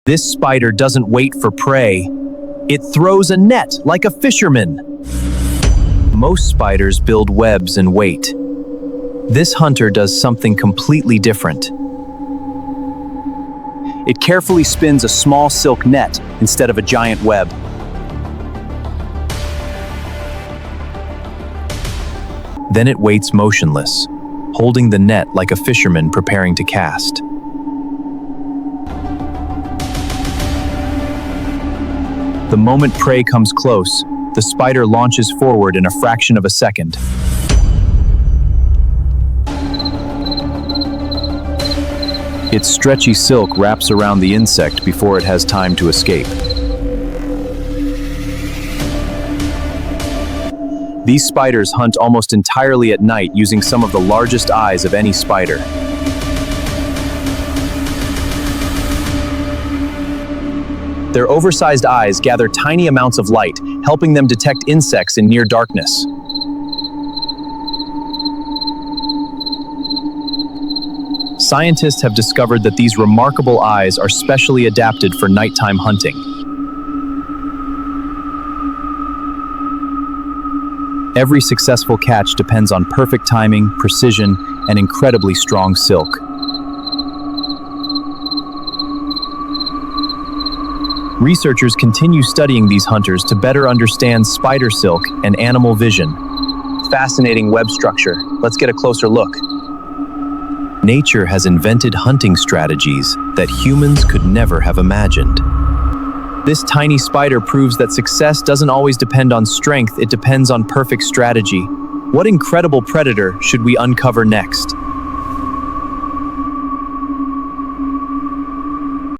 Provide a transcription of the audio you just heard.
This spider doesn't wait for prey. It throws a net like a fisherman. Most spiders build webs and wait. This hunter does something completely different. It carefully spins a small silk net instead of a giant web. Then it waits motionless, holding the net like a fisherman preparing to cast. The moment prey comes close, the spider launches forward in a fraction of a second. Its stretchy silk wraps around the insect before it has time to escape. These spiders hunt almost entirely at night using some of the largest eyes of any spider. Their oversized eyes gather tiny amounts of light, helping them detect insects in near darkness. Scientists have discovered that these remarkable eyes are specially adapted for nighttime hunting. Every successful catch depends on perfect timing, precision, and incredibly strong silk. Researchers continue studying these hunters to better understand spider silk and animal vision. Fascinating web structure. Let's get a closer look. Nature has invented hunting strategies that humans could never have imagined. This tiny spider proves that success doesn't always depend on strength, it depends on perfect strategy. What incredible predator should we uncover next?